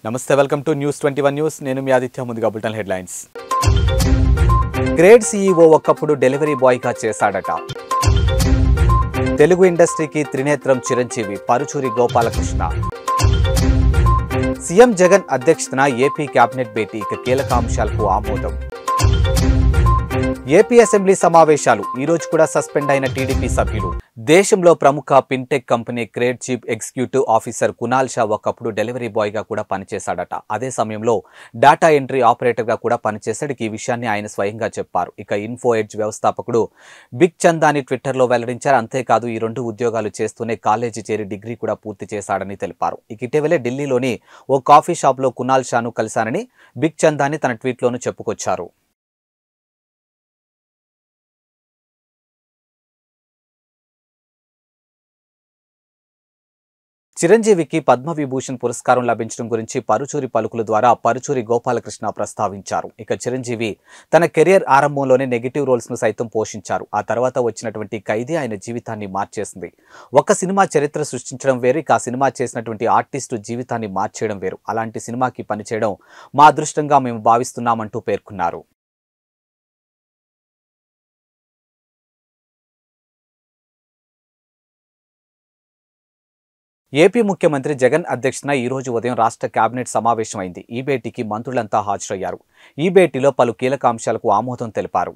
నమస్తే welcome to news 21 news నేను మీ ఆదిత్య ముందుగా బులెటిన్ హెడ్లైన్స్ గ్రేట్ సీఈఓ ఒకప్పుడు డెలివరీ బాయ్ గా చేశాడట తెలుగు ఇండస్ట్రీకి త్రినేత్రం చిరంజీవి పరుచూరి గోపాలకృష్ణ సీఎం జగన్ అధ్యక్షతన ఏపీ కేబినెట్ భేటీకి కీలక అంశాలకు ఆమోదం ఏపీ అసెంబ్లీ సమావేశాలు ఈ రోజు కూడా సస్పెండ్ అయిన టీడీపీ సభ్యులు దేశంలో ప్రముఖ fintech company creed chief executive officer Kunal Shah ఒకప్పుడు డెలివరీ బాయ్ గా కూడా పనిచేశాడట. అదే సమయంలో డేటా ఎంట్రీ ఆపరేటర్ గా కూడా పనిచేశాడు. ఈ విషయాన్ని ఆయన స్వయంగా చెప్పారు. ఇక ఇన్ఫో ఎడ్జ్ వ్యవస్థాపకుడు బిగ్ చందాని ట్విట్టర్లో వెల్లడించారు. అంతేకాదు ఈ 2 ఉద్యోగాలు చేస్తూనే కాలేజీ చేరి డిగ్రీ కూడా పూర్తి చేశాడని తెలిపారు. ఇక ఇటీవలే ఢిల్లీలోని ఓ కాఫీ షాప్ లో కునాల్ షాను కలిశానని బిగ్ చందాని తన ట్వీట్లోనూ చెప్పుకొచ్చారు. చిరంజీవికి పద్మవిభూషణ్ పురస్కారం లభించడం గురించి పరుచూరి పలుకుల ద్వారా పరుచూరి గోపాలకృష్ణ ప్రస్తావించారు. ఇక చిరంజీవి తన కెరియర్ ఆరంభంలోనే నెగిటివ్ రోల్స్ ను సైతం పోషించారు. ఆ తర్వాత వచ్చినటువంటి ఖైదీ ఆయన జీవితాన్ని మార్చేసింది. ఒక సినిమా చరిత్ర సృష్టించడం వేరు, ఇక ఆ సినిమా చేసినటువంటి ఆర్టిస్టు జీవితాన్ని మార్చేయడం వేరు. అలాంటి సినిమాకి పనిచేయడం మా అదృష్టంగా మేము భావిస్తున్నామంటూ పేర్కొన్నారు. ఏపీ ముఖ్యమంత్రి జగన్ అధ్యక్షతన ఈ రోజు ఉదయం రాష్ట్ర కేబినెట్ సమావేశమైంది. ఈ భేటీకి మంత్రులంతా హాజరయ్యారు. ఈ భేటీలో పలు కీలక అంశాలకు ఆమోదం తెలిపారు.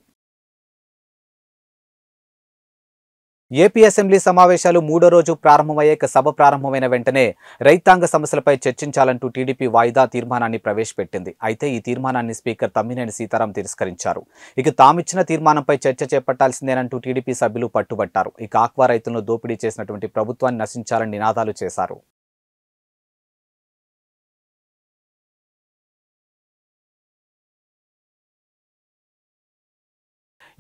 ఏపీ అసెంబ్లీ సమావేశాలు 3వ రోజు ప్రారంభమయ్యాక సభ ప్రారంభమైన వెంటనే రైతాంగ సమస్యలపై చర్చించాలంటూ టీడీపీ వాయిదా తీర్మానాన్ని ప్రవేశపెట్టింది. అయితే ఈ తీర్మానాన్ని స్పీకర్ తమ్మినేని సీతారాం తిరస్కరించారు. ఇక తామిచ్చిన తీర్మానంపై చర్చ చేపట్టాల్సిందేనంటూ టీడీపీ సభ్యులు పట్టుబట్టారు. ఇక ఆక్వా రైతులను దోపిడీ చేసినటువంటి ప్రభుత్వాన్ని నశించాలని నినాదాలు చేశారు.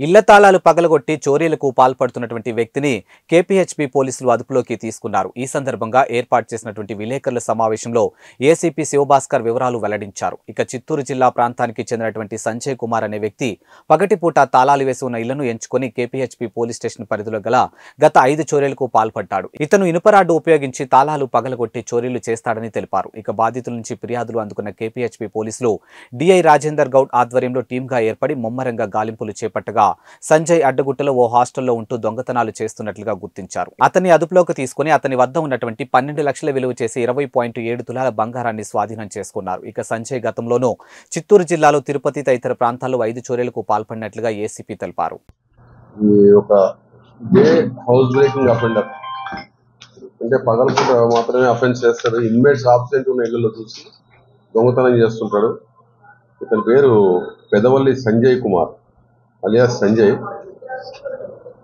ఇళ్ల తాళాలు పగలగొట్టి చోరీలకు పాల్పడుతున్నటువంటి వ్యక్తిని కేపీహెచ్పీ పోలీసులు అదుపులోకి తీసుకున్నారు. ఈ సందర్భంగా ఏర్పాటు చేసినటువంటి విలేకరుల సమావేశంలో ఏసీపీ శివభాస్కర్ వివరాలు వెల్లడించారు. ఇక చిత్తూరు జిల్లా ప్రాంతానికి చెందినటువంటి సంజయ్ కుమార్ అనే వ్యక్తి పగటిపూట తాళాలు వేసి ఉన్న ఇళ్లను ఎంచుకొని కేపీహెచ్పీ పోలీస్ స్టేషన్ పరిధిలో గల గత 5 చోరీలకు పాల్పడ్డాడు. ఇతను ఇనుపరాడ్డు ఉపయోగించి తాళాలు పగలగొట్టి చోరీలు చేస్తాడని తెలిపారు. ఇక బాధితుల నుంచి ఫిర్యాదులు అందుకున్న కేపీహెచ్పీ పోలీసులు డిఐ రాజేందర్ గౌడ్ ఆధ్వర్యంలో టీంగా ఏర్పడి ముమ్మరంగా గాలింపులు చేపట్టగా సంజయ్ అడ్డగుట్టలో ఓ హాస్టల్లో ఉంటూ దొంగతనాలు చేస్తున్నట్లుగా గుర్తించారు. అతన్ని అదుపులోకి తీసుకుని అతని వద్ద ఉన్నటువంటి 12 లక్షల విలువ చేసి 20.7 తులాల బంగారాన్ని స్వాధీనం చేసుకున్నారు. ఇక సంజయ్ గతంలోనూ చిత్తూరు జిల్లాలో తిరుపతి తదితర ప్రాంతాల్లో 5 చోరీలకు పాల్పడినట్లుగా ఏసీపీ తెలిపారు. అంటే పగలపూట మాత్రమే అఫెన్స్ చేస్తారు. ఇన్మేట్స్ ఆబ్సెంట్ ఉన్న ఇళ్లలో చూసి దొంగతనం చేస్తుంటాడు. ఇతని పేరు పెదవల్లి సంజయ్ కుమార్ అలియాస్ సంజయ్.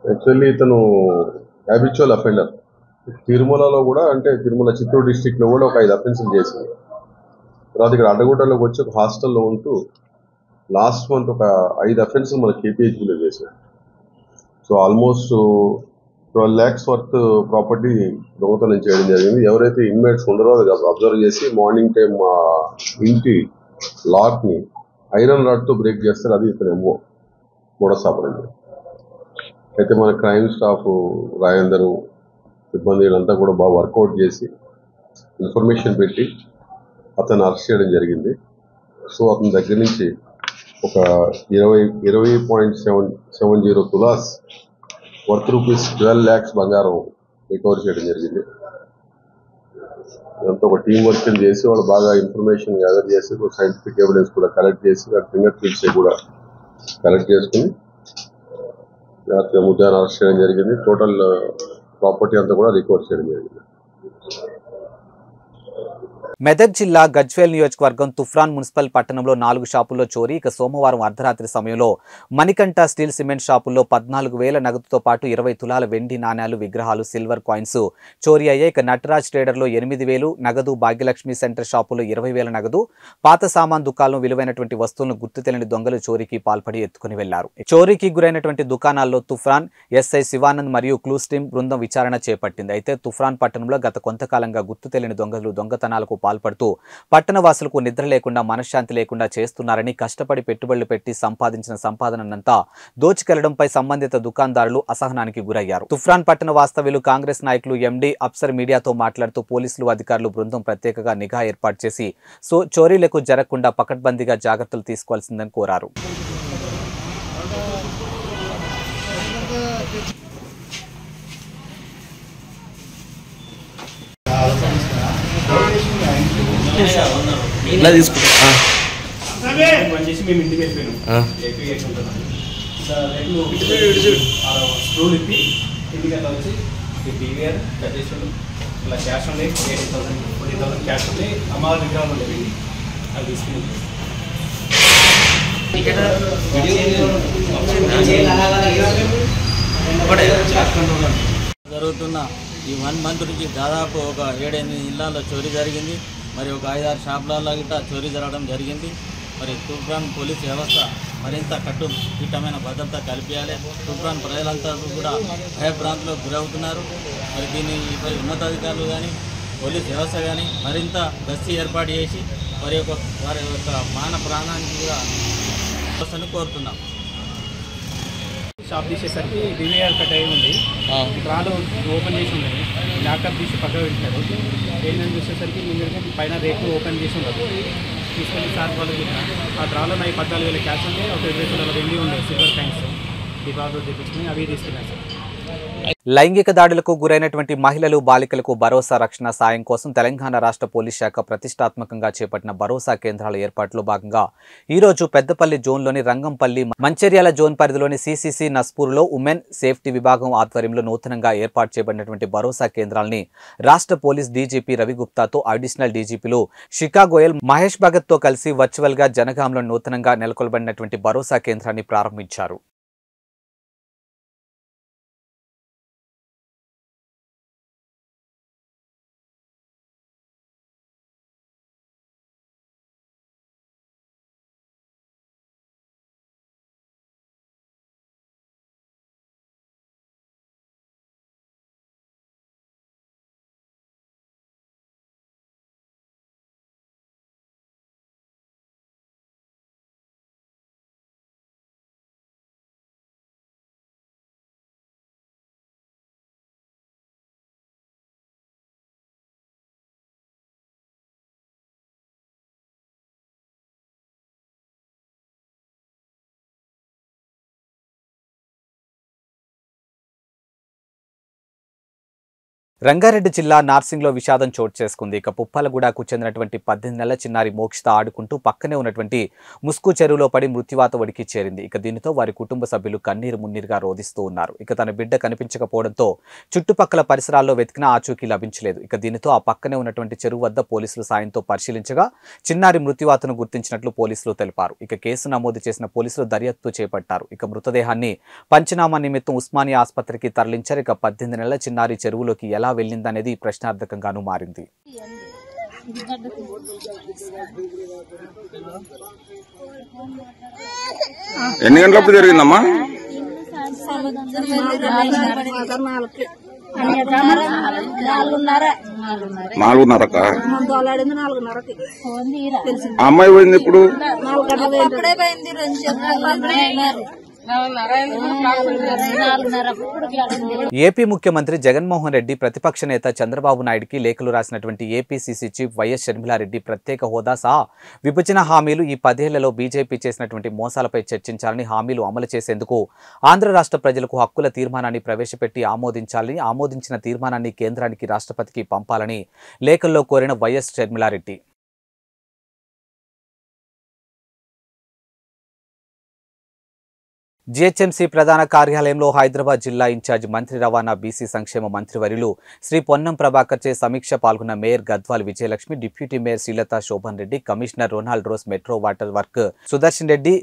యాక్చువల్లీ ఇతను హ్యాబిచువల్ అఫెండర్. తిరుమలలో కూడా, అంటే తిరుమల చిత్తూరు డిస్టిక్లో కూడా ఒక 5 అఫెన్సులు చేసింది. తర్వాత ఇక్కడ అడ్డగుట్టలోకి వచ్చి ఒక హాస్టల్లో ఉంటూ లాస్ట్ మంత్ ఒక 5 అఫెన్సులు మన కేపీహెచ్బీలో చేశారు. So almost 12 lakhs worth property దొంగతనం చేయడం జరిగింది. ఎవరైతే ఇన్మేట్స్ ఉండరో అది అబ్జర్వ్ చేసి మార్నింగ్ టైం ఇంటి లాక్ని ఐరన్ రాడ్తో బ్రేక్ చేస్తారు. అది ఇతను మూడో సాపడండి. అయితే మన క్రైమ్ స్టాఫ్ రాయందరు సిబ్బందిలంతా కూడా బాగా వర్కౌట్ చేసి ఇన్ఫర్మేషన్ పెట్టి అతను అరెస్ట్ చేయడం జరిగింది. సో అతని దగ్గర నుంచి ఒక 20.70 తులాస్ వర్త్ రూపీస్ 12 lakhs బంగారం రికవర్ చేయడం జరిగింది. అంతా ఒక టీం వర్క్ చేసి వాళ్ళు బాగా ఇన్ఫర్మేషన్ గ్యాదర్ చేసి సైంటిఫిక్ ఎవిడెన్స్ కూడా కలెక్ట్ చేసి ఫింగర్ ప్రింట్స్ కూడా కలెక్ట్ చేసుకుని ముద్దాను అరెస్ట్ చేయడం జరిగింది. టోటల్ ప్రాపర్టీ అంతా కూడా రికవర్ చేయడం జరిగింది. మెదక్ జిల్లా గజ్వేల్ నియోజకవర్గం తుఫ్రాన్ మున్సిపల్ పట్టణంలో 4 షాపుల్లో చోరీ. ఇక సోమవారం అర్ధరాత్రి సమయంలో మణికంఠ స్టీల్ సిమెంట్ షాపుల్లో 14,000 నగదుతో పాటు 20 తులాల వెండి నాణ్యాలు, విగ్రహాలు, సిల్వర్ కాయిన్స్ చోరీ అయ్యాయి. ఇక నటరాజ్ ట్రేడర్లో 8,000 నగదు, భాగ్యలక్ష్మి సెంటర్ షాపులో 20,000 నగదు, పాత సామాన్ దుకాణంలో విలువైనటువంటి వస్తువులను గుర్తు తెలియని దొంగలు చోరీకి పాల్పడి ఎత్తుకుని వెళ్లారు. చోరీకి గురైనటువంటి దుకాణాల్లో తుఫ్రాన్ ఎస్ఐ శివానంద్ మరియు క్లూస్ టీం బృందం విచారణ చేపట్టింది. అయితే తుఫ్రాన్ పట్టణంలో గత కొంతకాలంగా గుర్తు తెలియని దొంగలు దొంగతనాలకు పాల్పడుతూ పట్టణవాసులకు నిద్ర లేకుండా మనశ్శాంతి లేకుండా చేస్తున్నారని, కష్టపడి పెట్టుబడులు పెట్టి సంపాదించిన సంపాదనంతా దోచుకెళ్లడంపై సంబంధిత దుకాణదారులు అసహనానికి గురయ్యారు. తుఫ్రాన్ పట్టణ వాస్తవ్యులు కాంగ్రెస్ నాయకులు ఎండి అప్సర్ మీడియాతో మాట్లాడుతూ పోలీసులు అధికారులు బృందం ప్రత్యేకంగా నిఘా ఏర్పాటు చేసి చోరీలకు జరగకుండా పకడ్బందీగా జాగ్రత్తలు తీసుకోవాల్సిందని కోరారు. ఇలా క్యాష్ ఉన్నాయి 80,000 40,000 క్యాష్ ఉన్నాయి. అమ్మవారి విగ్రహాలు ఉండేవి అవి తీసుకుని జరుగుతున్న ఈ 1 మంత్ నుంచి దాదాపు ఒక 7-8 ఇళ్లలో చోరీ జరిగింది. మరి ఒక 5-6 షాపులలో గిట్ట చోరీ జరగడం జరిగింది. మరి తూప్రాన్ పోలీస్ వ్యవస్థ మరింత కట్టుదిట్టమైన భద్రత కల్పించాలి. తూప్రాన్ ప్రజలంతా కూడా భయభ్రాంతులకు గురవుతున్నారు. మరి దీనిపై ఉన్నతాధికారులు కానీ పోలీస్ వ్యవస్థ కానీ మరింత గస్తీ ఏర్పాటు చేసి వారి యొక్క మాన ప్రాణానికి కూడా వ్యవస్థను కోరుతున్నాం. షాప్ తీసేసరికి డివైఆర్ కట్ అయి ఉంది. రాళ్ళు ఓపెన్ చేసి ఉన్నాయి. ల్యాప్టాప్ తీసి పక్కన పెట్టారు. ఏంటని చూసేసరికి ముందు పైన రేపు ఓపెన్ చేసి ఉండదు. తీసుకొని సార్ వాళ్ళు ఆ డ్రాలో 14,000 క్యాష్ ఉంటే ఒక 20,000 వెండి ఉండే సిల్వర్ ట్యాంక్స్ డిపాజిట్ తెప్పించుకుని అవి తీసుకున్నాను సార్. లైంగిక దాడులకు గురైనటువంటి మహిళలు, బాలికలకు భరోసా రక్షణ సాయం కోసం తెలంగాణ రాష్ట్ర పోలీస్ శాఖ ప్రతిష్టాత్మకంగా చేపట్టిన భరోసా కేంద్రాల ఏర్పాటులో భాగంగా ఈ రోజు పెద్దపల్లి జోన్లోని రంగంపల్లి, మంచిర్యాల జోన్ పరిధిలోని సిసిసి నస్పూర్లో ఉమెన్ సేఫ్టీ విభాగం ఆధ్వర్యంలో నూతనంగా ఏర్పాటు చేయబడినటువంటి భరోసా కేంద్రాలని రాష్ట్ర పోలీస్ డీజీపీ రవిగుప్తాతో అడిషనల్ డీజీపీలు శిఖా గోయల్, మహేష్ భగత్తో కలిసి వర్చువల్ గా జనగాంలో నూతనంగా నెలకొల్పబడినటువంటి భరోసా కేంద్రాన్ని ప్రారంభించారు. రంగారెడ్డి జిల్లా నార్సింగ్లో విషాదం చోటు చేసుకుంది. ఇక పుప్పాలగూడకు చెందినటువంటి 18 నెలల చిన్నారి మోక్షిత ఆడుకుంటూ పక్కనే ఉన్నటువంటి ముస్కు చెరువులో పడి మృత్యువాత ఒడికి చేరింది. ఇక దీనితో వారి కుటుంబ సభ్యులు కన్నీరు మున్నీరుగా రోధిస్తూ ఉన్నారు. ఇక తన బిడ్డ కనిపించకపోవడంతో చుట్టుపక్కల పరిసరాల్లో వెతికినా ఆచూకీ లభించలేదు. ఇక దీనితో ఆ పక్కనే ఉన్నటువంటి చెరువు వద్ద పోలీసులు సాయంతో పరిశీలించగా చిన్నారి మృత్యువాతను గుర్తించినట్లు పోలీసులు తెలిపారు. ఇక కేసు నమోదు చేసిన పోలీసులు దర్యాప్తు చేపట్టారు. ఇక మృతదేహాన్ని పంచనామా నిమిత్తం ఉస్మానియా ఆసుపత్రికి తరలించారు. ఇక 18 నెలల చిన్నారి చెరువులోకి ఎలా వెళ్ళిందనేది ప్రశ్నార్థకంగానూ మారింది. ఎన్ని గంటలప్పుడు జరిగిందమ్మా? 4:30కా? అమ్మాయి పోయింది ఇప్పుడు. ఏపీ ముఖ్యమంత్రి జగన్మోహన్ రెడ్డి ప్రతిపక్ష నేత చంద్రబాబు నాయుడుకి లేఖలు రాసినటువంటి ఏపీసీసీ చీఫ్ వైఎస్ షర్మిలారెడ్డి ప్రత్యేక హోదా సహా విభజన హామీలు ఈ 10 ఏళ్లలో బీజేపీ చేసినటువంటి మోసాలపై చర్చించాలని, హామీలు అమలు చేసేందుకు ఆంధ్ర రాష్ట్ర ప్రజలకు హక్కుల తీర్మానాన్ని ప్రవేశపెట్టి ఆమోదించాలని, ఆమోదించిన తీర్మానాన్ని కేంద్రానికి రాష్ట్రపతికి పంపాలని లేఖల్లో కోరిన వైఎస్ షర్మిలారెడ్డి జీహెచ్ఎంసీ ప్రధాన కార్యాలయంలో హైదరాబాద్ జిల్లా ఇన్ఛార్జ్ మంత్రి రవాణా, బీసీ సంక్షేమ మంత్రివర్యులు శ్రీ పొన్నం ప్రభాకర్చే సమీక్ష పాల్గొన్న mayor Gadwal Vijayalakshmi, deputy mayor Srilatha Shobhan Reddy, commissioner Ronald Rose, metro water work Sudarshan Reddy,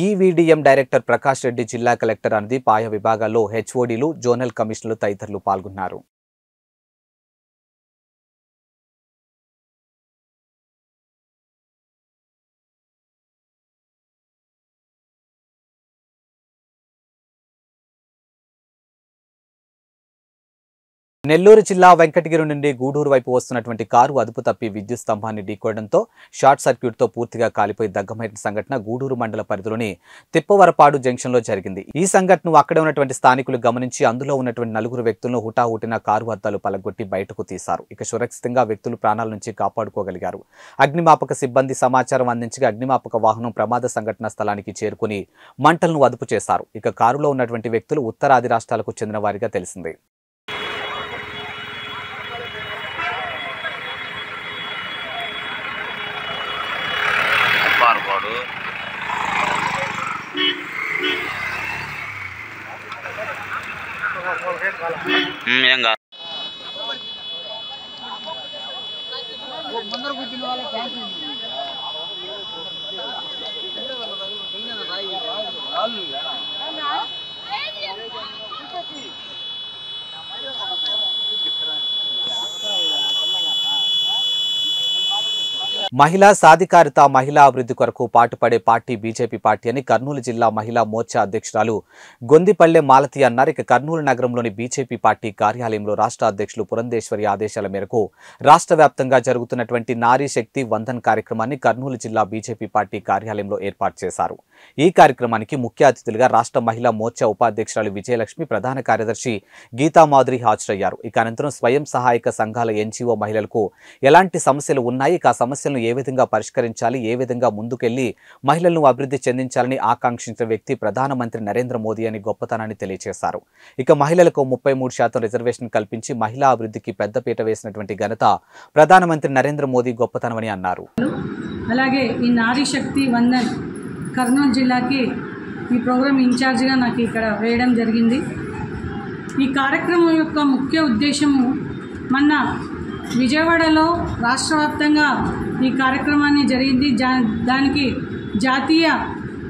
EVDM director Prakash Reddy, జిల్లా కలెక్టర్ అనుదీప్, ఆయా విభాగాల్లో హెచ్ఓడీలు, జోనల్ కమిషనర్లు తదితరులు పాల్గొన్నారు. నెల్లూరు జిల్లా వెంకటగిరి నుండి గూడూరు వైపు వస్తున్నటువంటి కారు అదుపు తప్పి విద్యుత్ స్తంభాన్ని ఢీకొనడంతో షార్ట్ సర్క్యూట్తో పూర్తిగా కాలిపోయి దగ్గమైన సంఘటన గూడూరు మండల పరిధిలోని తిప్పవరపాడు జంక్షన్లో జరిగింది. ఈ సంఘటనను అక్కడే ఉన్నటువంటి స్థానికులు గమనించి అందులో ఉన్నటువంటి 4 వ్యక్తులను హుటాహుటిన కారు అద్దాలు పలగొట్టి బయటకు తీశారు. ఇక సురక్షితంగా వ్యక్తులు ప్రాణాల నుంచి కాపాడుకోగలిగారు. అగ్నిమాపక సిబ్బంది సమాచారం అందించగా అగ్నిమాపక వాహనం ప్రమాద సంఘటన స్థలానికి చేరుకుని మంటలను అదుపు చేశారు. ఇక కారులో ఉన్నటువంటి వ్యక్తులు ఉత్తరాది రాష్ట్రాలకు చెందిన వారిగా తెలిసింది. మహిళా సాధికారిత మహిళా అభివృద్ధి కొరకు పాటుపడే పార్టీ బీజేపీ పార్టీ అని కర్నూలు జిల్లా మహిళా మోర్చా అధ్యక్షురాలు గొందిపల్లె మాలతి అన్నారు. ఇక కర్నూలు నగరంలోని బీజేపీ పార్టీ కార్యాలయంలో రాష్ట్ర అధ్యక్షులు పురంధేశ్వరి ఆదేశాల మేరకు రాష్ట్ర వ్యాప్తంగా జరుగుతున్నటువంటి నారీ శక్తి వందన్ కార్యక్రమాన్ని కర్నూలు జిల్లా బీజేపీ పార్టీ కార్యాలయంలో ఏర్పాటు చేశారు. ఈ కార్యక్రమానికి ముఖ్య అతిథులుగా రాష్ట్ర మహిళా మోర్చా ఉపాధ్యక్షురాలు విజయలక్ష్మి, ప్రధాన కార్యదర్శి గీతామాధురి హాజరయ్యారు. ఇక అనంతరం స్వయం సహాయక సంఘాల ఎన్జీఓ మహిళలకు ఎలాంటి సమస్యలు ఉన్నాయి, ఇక సమస్యలను ఏ విధంగా పరిష్కరించాలి, ఏ విధంగా ముందుకెళ్లి మహిళలను అభివృద్ధి చెందించాలని ఆకాంక్షించిన వ్యక్తి ప్రధానమంత్రి నరేంద్ర మోదీ అని గొప్పతనాన్ని తెలియజేశారు. ఇక మహిళలకు 33% రిజర్వేషన్ కల్పించి మహిళా అభివృద్ధికి పెద్దపీట వేసినటువంటి ఘనత ప్రధానమంత్రి నరేంద్ర మోదీ గొప్పతనమని అన్నారు. అలాగే ఈ నారీ శక్తి వందన్ కర్నూలు జిల్లాకి ఈ ప్రోగ్రామ్ ఇన్ఛార్జిగా నాకు ఇక్కడ వేయడం జరిగింది. ఈ కార్యక్రమం యొక్క ముఖ్య ఉద్దేశము మొన్న విజయవాడలో రాష్ట్ర వ్యాప్తంగా ఈ కార్యక్రమాన్ని జరిగింది. దానికి జాతీయ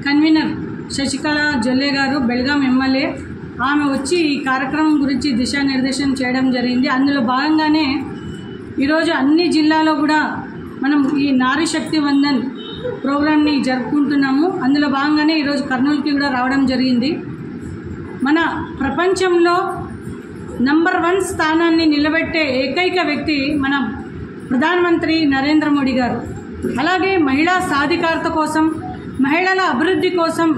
కన్వీనర్ శశికళ జొల్లే గారు, బెల్గాం ఎమ్మెల్యే, ఆమె వచ్చి ఈ కార్యక్రమం గురించి దిశానిర్దేశం చేయడం జరిగింది. అందులో భాగంగానే ఈరోజు అన్ని జిల్లాలో కూడా మనం ఈ నారీ శక్తి వందన్ ప్రోగ్రామ్ని జరుపుకుంటున్నాము. అందులో భాగంగానే ఈరోజు కర్నూలుకి కూడా రావడం జరిగింది. మన ప్రపంచంలో నంబర్ 1 స్థానాన్ని నిలబెట్టే ఏకైక వ్యక్తి మన ప్రధానమంత్రి నరేంద్ర మోడీ గారు. అలాగే మహిళా సాధికారత కోసం, మహిళల అభివృద్ధి కోసం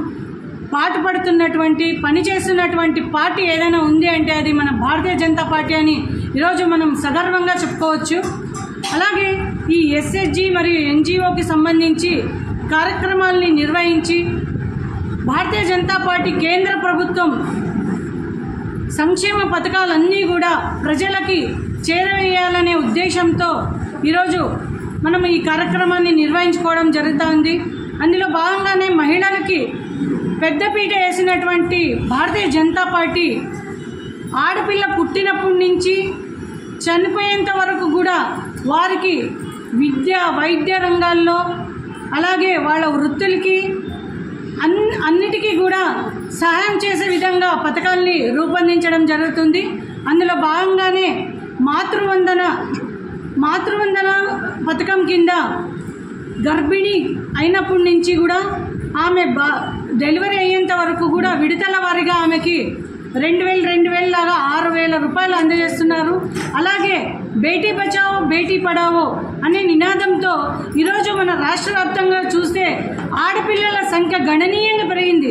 పాటుపడుతున్నటువంటి, పనిచేస్తున్నటువంటి పార్టీ ఏదైనా ఉంది అంటే అది మన భారతీయ జనతా పార్టీ అని ఈరోజు మనం సగర్వంగా చెప్పుకోవచ్చు. అలాగే ఈ ఎస్ఎస్జి మరియు ఎన్జిఓకి సంబంధించి కార్యక్రమాలని నిర్వహించి భారతీయ జనతా పార్టీ కేంద్ర ప్రభుత్వం సంక్షేమ పథకాలన్నీ కూడా ప్రజలకి చేరవేయాలనే ఉద్దేశంతో ఈరోజు మనం ఈ కార్యక్రమాన్ని నిర్వహించుకోవడం జరుగుతుంది. అందులో భాగంగానే మహిళలకి పెద్దపీట వేసినటువంటి భారతీయ జనతా పార్టీ ఆడపిల్ల పుట్టినప్పటి నుంచి చనిపోయేంత వరకు కూడా వారికి విద్య, వైద్య రంగాల్లో, అలాగే వాళ్ళ వృత్తులకి అన్నిటికీ కూడా సహాయం చేసే విధంగా పథకాల్ని రూపొందించడం జరుగుతుంది. అందులో భాగంగానే మాతృవందన పథకం కింద గర్భిణి అయినప్పటి నుంచి కూడా ఆమె డెలివరీ అయ్యేంత వరకు కూడా విడతల వారీగా ఆమెకి 2000 లాగా 6000 రూపాయలు అందజేస్తున్నారు. అలాగే బేటీ బచావో బేటీ పడావో అనే నినాదంతో ఈరోజు మన రాష్ట్ర వ్యాప్తంగా చూస్తే ఆడపిల్లల సంఖ్య గణనీయంగా పెరిగింది.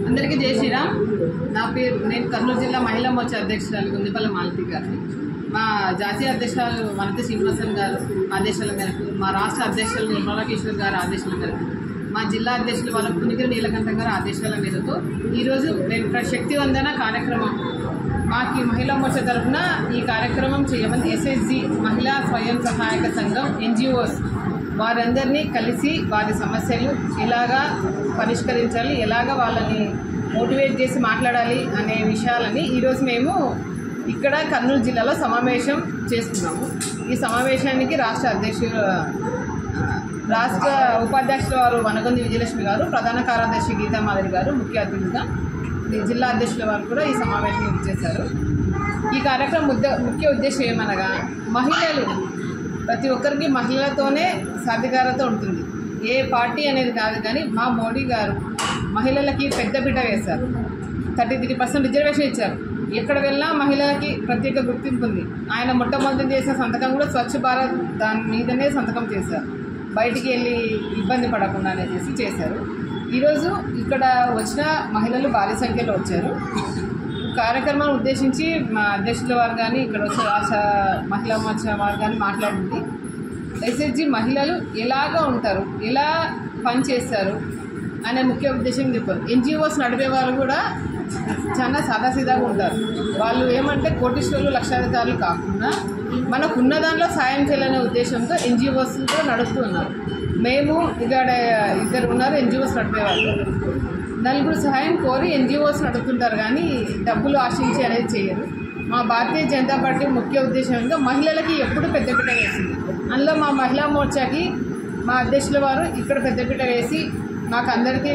అందరికీ జై శ్రీరామ్. నేను కర్నూలు జిల్లా మహిళా మోర్చా అధ్యక్షురాలు గొందిపల్లె మాలతి గారిని. మా జాతీయ అధ్యక్షురాలు వనతి శ్రీనివాసన్ గారు ఆదేశాల మేరకు, మా రాష్ట్ర అధ్యక్షులు నిర్మలాకిషోర్ గారు ఆదేశాల మేరకు, మా జిల్లా అధ్యక్షులు వాళ్ళ పునిగిరి నీలకంఠం గారు ఆదేశాల మేరకు ఈరోజు మేము శక్తి వందన కార్యక్రమం మాకు మహిళా మోర్చా తరఫున ఈ కార్యక్రమం చేయమని ఎస్ఎస్జి మహిళా స్వయం సహాయక సంఘం ఎన్జిఓస్ వారందరినీ కలిసి వారి సమస్యలు ఎలాగా పరిష్కరించాలి, ఎలాగా వాళ్ళని మోటివేట్ చేసి మాట్లాడాలి అనే విషయాలని ఈరోజు మేము ఇక్కడ కర్నూలు జిల్లాలో సమావేశం చేస్తున్నాము. ఈ సమావేశానికి రాష్ట్ర ఉపాధ్యక్షుల వారు వనగొంది విజయలక్ష్మి గారు, ప్రధాన కార్యదర్శి గీతామాధురి గారు ముఖ్య అతిథిగా, జిల్లా అధ్యక్షుల వారు కూడా ఈ సమావేశం చేశారు. ఈ కార్యక్రమం ముఖ్య ఉద్దేశం ఏమనగా, మహిళలు ప్రతి ఒక్కరికి మహిళలతోనే సాధికారత ఉంటుంది. ఏ పార్టీ అనేది కాదు కానీ మా మోడీ గారు మహిళలకి పెద్దపీట వేశారు. 33% రిజర్వేషన్ ఇచ్చారు. ఎక్కడ వెళ్ళినా మహిళలకి ప్రత్యేక గుర్తింపు ఉంది. ఆయన మొట్టమొదటి చేసిన సంతకం కూడా స్వచ్ఛ భారత్ దాని మీదనే సంతకం చేశారు. బయటికి వెళ్ళి ఇబ్బంది పడకుండా అనేసి చేశారు. ఈరోజు ఇక్కడ వచ్చిన మహిళలు భారీ సంఖ్యలో వచ్చారు. కార్యక్రమాన్ని ఉద్దేశించి మా అధ్యక్షుల వారు కానీ ఇక్కడ వచ్చిన రాష్ట్ర మహిళా మోర్చా వారు కానీ మాట్లాడింది. ఎస్ఎస్జి మహిళలు ఎలాగా ఉంటారు, ఎలా పని చేస్తారు అనే ముఖ్య ఉద్దేశం చెప్పారు. ఎన్జిఓస్ నడిపే వాళ్ళు కూడా చాలా సాదాసీదాగా ఉంటారు. వాళ్ళు ఏమంటే కోటీశ్వరులు లక్షాధికారులు కాకుండా మనకు ఉన్న దాంట్లో సాయం చేయాలనే ఉద్దేశంతో ఎన్జిఓస్ కూడా నడుపుతున్నారు. మేము ఇక్కడ 2 ఉన్నారు ఎన్జిఓస్ నడిపేవాళ్ళు. 4 సహాయం కోరి ఎన్జిఓస్ నడుపుతుంటారు కానీ డబ్బులు ఆశించి అనేది చేయరు. మా భారతీయ జనతా పార్టీ ముఖ్య ఉద్దేశంగా మహిళలకి ఎప్పుడు పెద్దపీట వేసింది. అందులో మా మహిళా మోర్చాకి మా అధ్యక్షుల వారు ఇక్కడ పెద్దపీట వేసి మాకు అందరికీ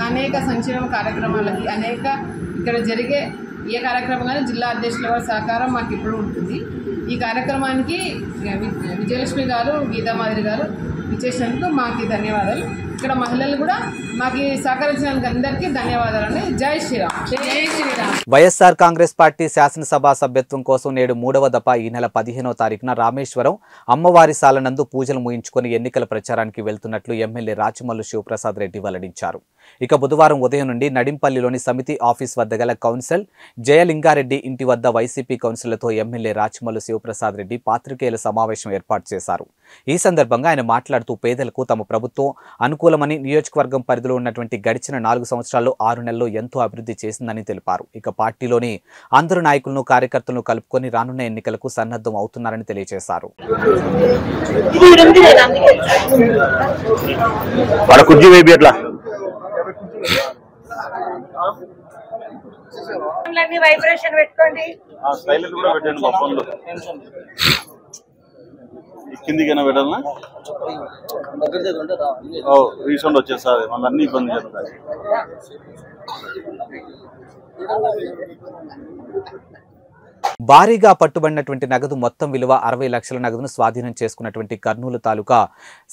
అనేక సంక్షేమ కార్యక్రమాలకి ఇక్కడ జరిగే ఏ కార్యక్రమం కానీ జిల్లా అధ్యక్షుల వారి సహకారం మాకు ఇప్పుడు ఉంటుంది. ఈ కార్యక్రమానికి విజయలక్ష్మి గారు, గీతామాధురి గారు ఇచ్చేసినందుకు మాకు ధన్యవాదాలు. ఇక్కడ మహిళలు కూడా మాకు సహకరించినందుకు అందరికీ ధన్యవాదాలని. జై శ్రీరామ్. జై శ్రీరామ్. వైఎస్ఆర్ కాంగ్రెస్ పార్టీ శాసనసభ సభ్యత్వం కోసం నేడు 3వ దఫా ఈ నెల 15వ తారీఖున రామేశ్వరం అమ్మవారి సాలనందు పూజలు ముగించుకుని ఎన్నికల ప్రచారానికి వెళ్తున్నట్లు ఎమ్మెల్యే రాచమల్లు శివప్రసాద్ రెడ్డి వెల్లడించారు. ఇక బుధవారం ఉదయం నుండి నడింపల్లిలోని సమితి ఆఫీస్ వద్ద గల కౌన్సిల్ జయలింగారెడ్డి ఇంటి వద్ద వైసీపీ కౌన్సిలర్తో ఎమ్మెల్యే రాచమల్లు శివప్రసాద్ రెడ్డి పాత్రికేయుల సమావేశం ఏర్పాటు చేశారు. ఈ సందర్భంగా ఆయన మాట్లాడుతూ పేదలకు తమ ప్రభుత్వం అనుకూలమని, నియోజకవర్గం పరిధిలో ఉన్నటువంటి గడిచిన 4 సంవత్సరాల్లో 6 నెలల్లో ఎంతో అభివృద్ధి చేసిందని తెలిపారు. ఇక పార్టీలోని అందరు నాయకులను, కార్యకర్తలను కలుపుకొని రానున్న ఎన్నికలకు సన్నద్ధం అవుతున్నారని తెలియజేశారు. వైబ్రేషన్ పెట్టుకోండి, సైలెంట్ కూడా పెట్టండి. మా ఫోన్లో కిందికైనా పెట్టాలనా? రీసౌండ్ వచ్చేసారి మళ్ళీ అన్ని ఇబ్బంది జరుగుతాయి. భారీగా పట్టుబడినటువంటి నగదు మొత్తం విలువ 60 లక్షల నగదును స్వాధీనం చేసుకున్నటువంటి కర్నూలు తాలూకా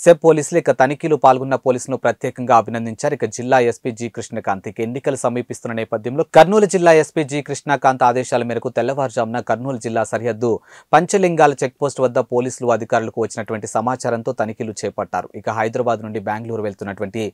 సెబ్ పోలీసులు ఇక తనిఖీలు పాల్గొన్న పోలీసులను ప్రత్యేకంగా అభినందించారు. ఇక జిల్లా ఎస్పీ జి కృష్ణకాంత్ ఎన్నికలు సమీపిస్తున్న నేపథ్యంలో కర్నూలు జిల్లా ఎస్పీ జి కృష్ణకాంత్ ఆదేశాల మేరకు తెల్లవారుజామున కర్నూలు జిల్లా సరిహద్దు పంచలింగాల చెక్పోస్ట్ వద్ద పోలీసులు అధికారులకు వచ్చినటువంటి సమాచారంతో తనిఖీలు చేపట్టారు. ఇక హైదరాబాద్ నుండి బెంగళూరు వెళ్తున్నటువంటి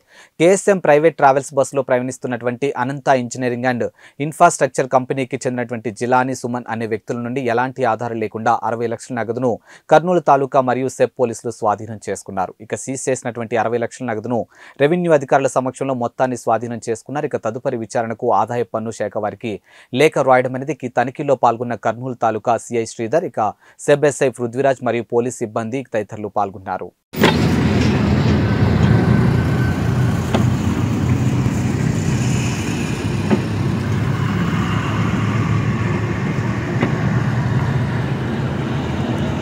కేఎస్ఎం ప్రైవేట్ ట్రావెల్స్ బస్సులో ప్రయాణిస్తున్నటువంటి అనంత ఇంజనీరింగ్ అండ్ ఇన్ఫ్రాస్ట్రక్చర్ కంపెనీకి చెందినటువంటి జిలానీ సుమన్ అనే వ్యక్తుల నుండి ఎలాంటి ఆధారం లేకుండా 60 లక్షల నగదును కర్నూలు తాలూకా మరియు సెబ్ పోలీసులు స్వాధీనం చేసుకున్నారు. ఇక సీజ్ చేసినటువంటి 60 లక్షల నగదును రెవెన్యూ అధికారుల సమక్షంలో మొత్తాన్ని స్వాధీనం చేసుకున్నారు. ఇక తదుపరి విచారణకు ఆదాయ పన్ను శాఖ వారికి లేఖ రాయడం అనేది ఈ తనిఖీలో పాల్గొన్న కర్నూలు తాలూకా సిఐ శ్రీధర్, ఇక సెబ్ ఎస్ఐ పృథ్వీరాజ్ మరియు పోలీస్ సిబ్బంది తదితరులు పాల్గొన్నారు.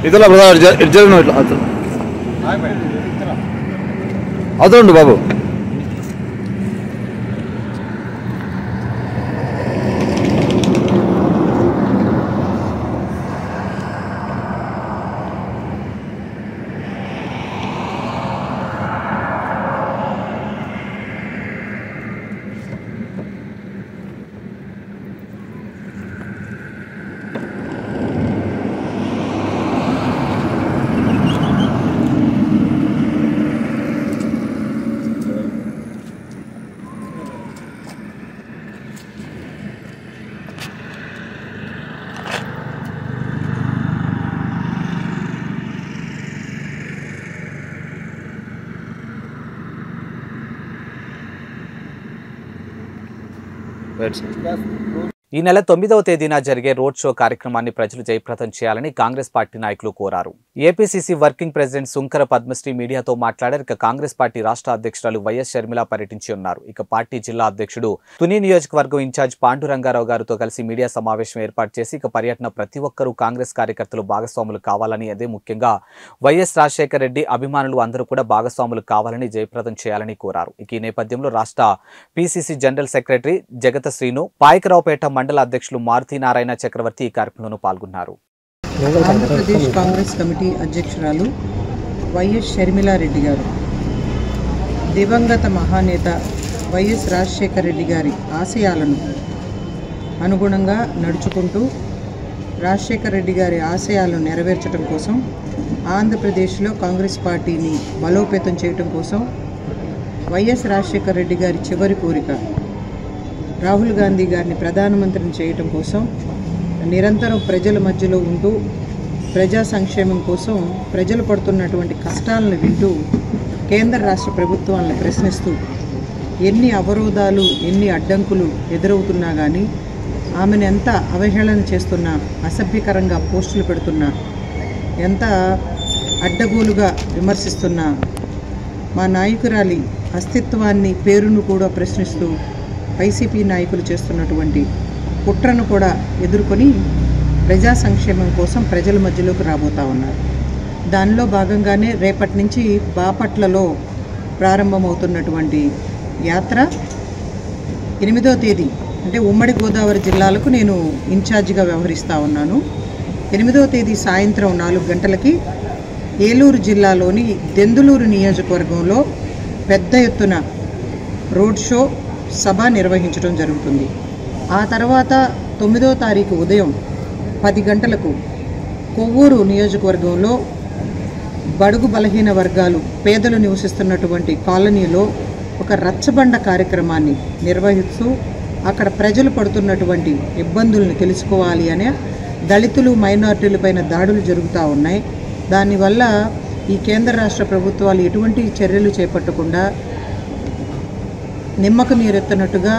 ఇతలా ఇట్లా అవుతుండు బాబు. ఈ నెల 9వ తేదీన జరిగే రోడ్ షో కార్యక్రమాన్ని ప్రజలు జయప్రదం చేయాలని కాంగ్రెస్ పార్టీ నాయకులు కోరారు. APCC working president Sunkara Padmasri మీడియాతో మాట్లాడారు. ఇక కాంగ్రెస్ పార్టీ రాష్ట్ర అధ్యక్షురాలు వైఎస్ షర్మిల పర్యటించి ఉన్నారు. ఇక పార్టీ జిల్లా అధ్యక్షుడు తుని నియోజకవర్గం ఇన్ఛార్జ్ పాండురంగారావు గారితో కలిసి మీడియా సమావేశం ఏర్పాటు చేసి ఇక పర్యటన ప్రతి ఒక్కరూ కాంగ్రెస్ కార్యకర్తలు భాగస్వాములు కావాలని, అదే ముఖ్యంగా వైఎస్ రాజశేఖర రెడ్డి అభిమానులు అందరూ కూడా భాగస్వాములు కావాలని, జయప్రదం చేయాలని కోరారు. ఇక ఈ నేపథ్యంలో రాష్ట్ర పీసీసీ జనరల్ సెక్రటరీ జగత శ్రీను, పాయకరావుపేట మండల అధ్యక్షులు మారుతి నారాయణ చక్రవర్తి ఈ కార్యక్రమంలో పాల్గొన్నారు. ఆంధ్రప్రదేశ్ కాంగ్రెస్ కమిటీ అధ్యక్షురాలు వైఎస్ షర్మిలారెడ్డి గారు దివంగత మహానేత వైఎస్ రాజశేఖర రెడ్డి గారి ఆశయాలను అనుగుణంగా నడుచుకుంటూ రాజశేఖర రెడ్డి గారి ఆశయాలను నెరవేర్చడం కోసం ఆంధ్రప్రదేశ్లో కాంగ్రెస్ పార్టీని బలోపేతం చేయడం కోసం వైఎస్ రాజశేఖర రెడ్డి గారి చివరి కోరిక రాహుల్ గాంధీ గారిని ప్రధానమంత్రిని చేయటం కోసం నిరంతరం ప్రజల మధ్యలో ఉంటూ ప్రజా సంక్షేమం కోసం ప్రజలు పడుతున్నటువంటి కష్టాలను వింటూ కేంద్ర రాష్ట్ర ప్రభుత్వాలను ప్రశ్నిస్తూ ఎన్ని అవరోధాలు ఎన్ని అడ్డంకులు ఎదురవుతున్నా కానీ ఆమెను ఎంత అవహేళన చేస్తున్నా అసభ్యకరంగా పోస్టులు పెడుతున్నా ఎంత అడ్డగోలుగా విమర్శిస్తున్నా మా నాయకురాలి అస్తిత్వాన్ని పేరును కూడా ప్రశ్నిస్తూ వైసీపీ నాయకులు చేస్తున్నటువంటి కుట్రను కూడా ఎదుర్కొని ప్రజా సంక్షేమం కోసం ప్రజల మధ్యలోకి రాబోతా ఉన్నారు. దానిలో భాగంగానే రేపటి నుంచి బాపట్లలో ప్రారంభమవుతున్నటువంటి యాత్ర 8వ తేదీ అంటే ఉమ్మడి గోదావరి జిల్లాలకు నేను ఇన్ఛార్జిగా వ్యవహరిస్తూ ఉన్నాను. 8వ తేదీ సాయంత్రం 4 గంటలకి ఏలూరు జిల్లాలోని దెందులూరు నియోజకవర్గంలో పెద్ద ఎత్తున రోడ్ షో సభ నిర్వహించడం జరుగుతుంది. ఆ తర్వాత 9వ తారీఖు ఉదయం 10 గంటలకు కొవ్వూరు నియోజకవర్గంలో బడుగు బలహీన వర్గాలు పేదలు నివసిస్తున్నటువంటి కాలనీలో ఒక రచ్చబండ కార్యక్రమాన్ని నిర్వహిస్తూ అక్కడ ప్రజలు పడుతున్నటువంటి ఇబ్బందులను తెలుసుకోవాలి అనే దళితులు మైనారిటీలపైన దాడులు జరుగుతూ ఉన్నాయి. దానివల్ల ఈ కేంద్ర రాష్ట్ర ప్రభుత్వాలు ఎటువంటి చర్యలు చేపట్టకుండా నిమ్మకు నీరెత్తనట్టుగా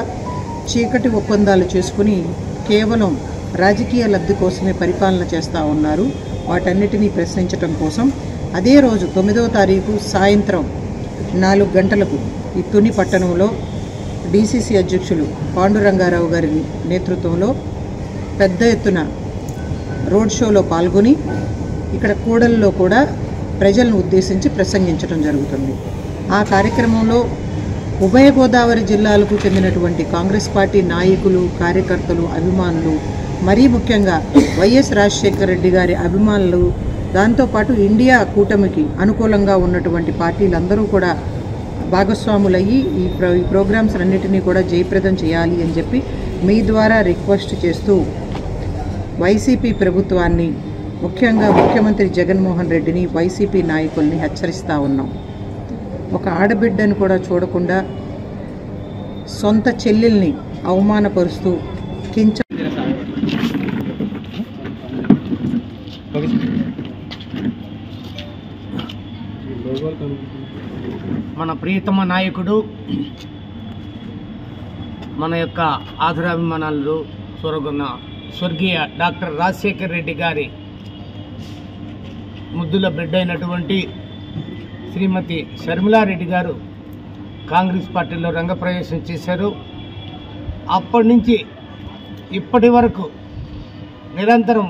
చీకటి ఒప్పందాలు చేసుకుని కేవలం రాజకీయ లబ్ధి కోసమే పరిపాలన చేస్తూ ఉన్నారు. వాటన్నిటినీ ప్రశ్నించడం కోసం అదే రోజు 9వ తారీఖు సాయంత్రం 4 గంటలకు ఈ తుని పట్టణంలో డీసీసీ అధ్యక్షులు పాండురంగారావు గారి నేతృత్వంలో పెద్ద ఎత్తున రోడ్ షోలో పాల్గొని ఇక్కడ కూడలిలో కూడా ప్రజలను ఉద్దేశించి ప్రసంగించడం జరుగుతుంది. ఆ కార్యక్రమంలో ఉభయ గోదావరి జిల్లాలకు చెందినటువంటి కాంగ్రెస్ పార్టీ నాయకులు, కార్యకర్తలు, అభిమానులు, మరీ ముఖ్యంగా వైఎస్ రాజశేఖర రెడ్డి గారి అభిమానులు, దాంతోపాటు ఇండియా కూటమికి అనుకూలంగా ఉన్నటువంటి పార్టీలందరూ కూడా భాగస్వాములయ్యి ఈ ప్రోగ్రామ్స్ అన్నిటినీ కూడా జయప్రదం చేయాలి అని చెప్పి మీ ద్వారా రిక్వెస్ట్ చేస్తూ వైసీపీ ప్రభుత్వాన్ని, ముఖ్యంగా ముఖ్యమంత్రి జగన్మోహన్ రెడ్డిని, వైసీపీ నాయకుల్ని హెచ్చరిస్తూ ఉన్నాం. ఒక ఆడబిడ్డను కూడా చూడకుండా సొంత చెల్లెల్ని అవమానపరుస్తూ మన ప్రియతమ నాయకుడు, మన యొక్క ఆదరాభిమానాలు చూరగొన్న స్వర్గీయ డాక్టర్ రాజశేఖర్ రెడ్డి గారి ముద్దుల బిడ్డ అయినటువంటి శ్రీమతి షర్మిలారెడ్డి గారు కాంగ్రెస్ పార్టీలో రంగప్రవేశం చేశారు. అప్పటి నుంచి ఇప్పటి వరకు నిరంతరం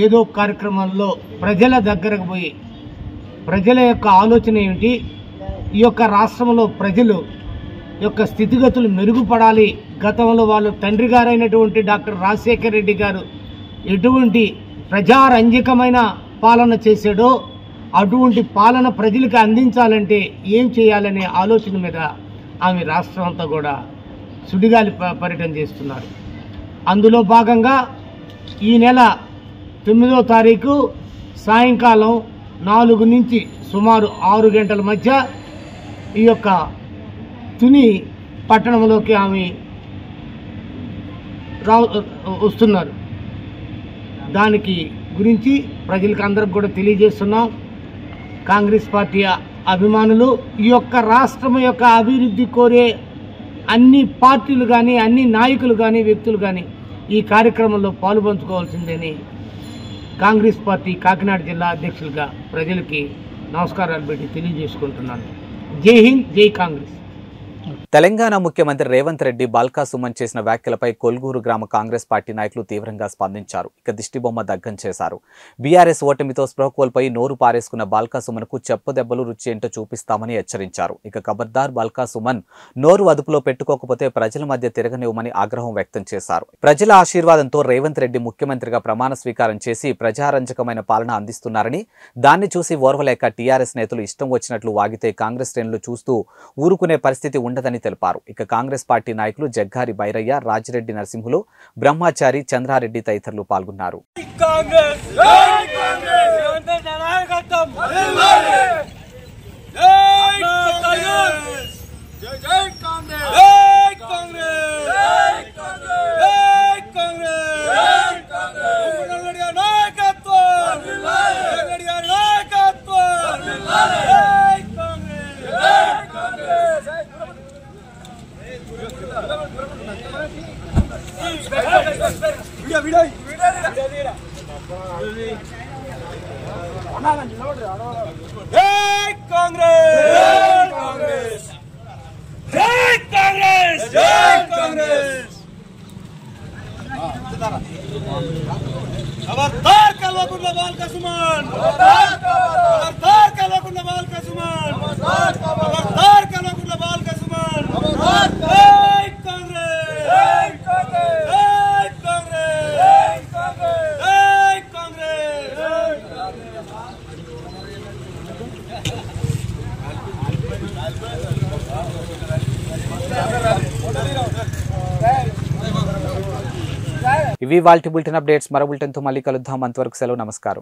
ఏదో కార్యక్రమంలో ప్రజల దగ్గరకు పోయి ప్రజల యొక్క ఆలోచన ఏమిటి, ఈ యొక్క రాష్ట్రంలో ప్రజలు యొక్క స్థితిగతులు మెరుగుపడాలి, గతంలో వాళ్ళ తండ్రి గారైనటువంటి డాక్టర్ రాజశేఖర్ రెడ్డి గారు ఎటువంటి ప్రజారంజకమైన పాలన చేశాడో అటువంటి పాలన ప్రజలకు అందించాలంటే ఏం చేయాలనే ఆలోచన మీద ఆమె రాష్ట్రం అంతా కూడా సుడిగాలి పర్యటన చేస్తున్నారు. అందులో భాగంగా ఈ నెల 9వ తారీఖు సాయంకాలం 4 నుంచి సుమారు 6 గంటల మధ్య ఈ యొక్క తుని పట్టణంలోకి ఆమె వస్తున్నారు. దానికి గురించి ప్రజలకు అందరికి కూడా తెలియజేస్తున్నాం. కాంగ్రెస్ పార్టీ అభిమానులు, ఈ యొక్క రాష్ట్రం యొక్క అభివృద్ధి కోరే అన్ని పార్టీలు కానీ, అన్ని నాయకులు కానీ, వ్యక్తులు కానీ ఈ కార్యక్రమంలో పాలుపంచుకోవాల్సిందని కాంగ్రెస్ పార్టీ కాకినాడ జిల్లా అధ్యక్షులుగా ప్రజలకి నమస్కారాలు పెట్టి తెలియజేసుకుంటున్నాను. జై హింద్, జై కాంగ్రెస్. తెలంగాణ ముఖ్యమంత్రి రేవంత్ రెడ్డి బాల్కా సుమన్ చేసిన వ్యాఖ్యలపై కొల్గూరు గ్రామ కాంగ్రెస్ పార్టీ నాయకులు తీవ్రంగా స్పందించారు. ఇక దిష్టిబొమ్మ దగ్గం చేశారు. బీఆర్ఎస్ ఓటమితో స్పృహ కోల్పోయి నోరు పారేసుకున్న బాల్కా సుమన్కు చెప్పదెబ్బలు రుచి ఏంటో చూపిస్తామని హెచ్చరించారు. ఇక ఖబర్దార్ బాల్కా సుమన్ నోరు అదుపులో పెట్టుకోకపోతే ప్రజల మధ్య తిరగనివ్వమని ఆగ్రహం వ్యక్తం చేశారు. ప్రజల ఆశీర్వాదంతో రేవంత్ రెడ్డి ముఖ్యమంత్రిగా ప్రమాణ స్వీకారం చేసి ప్రజారంజకమైన పాలన అందిస్తున్నారని, దాన్ని చూసి ఓర్వలేక టీఆర్ఎస్ నేతలు ఇష్టం వచ్చినట్లు వాగితే కాంగ్రెస్ శ్రేణులు చూస్తూ ఊరుకునే పరిస్థితి ఉండదని తెలిపారు. ఇక కాంగ్రెస్ పార్టీ నాయకులు జగ్గారి బైరయ్య, రాజిరెడ్డి నరసింహులు, బ్రహ్మచారి, చంద్రారెడ్డి తదితరులు పాల్గొన్నారు. खबरदार कलवकुंडला बालका सुमन, खबरदार कलवकुंडला बालका सुमन, खबरदार कलवकुंडला बालका सुमन, जय कांग्रेस, जय कांग्रेस, जय कांग्रेस, जय कांग्रेस, ఇవి వాల్టి బులెటిన్ అప్డేట్స్. మరో బులెటిన్తో మళ్ళీ కలుద్దాం. అంతవరకు సెలవు. నమస్కారం.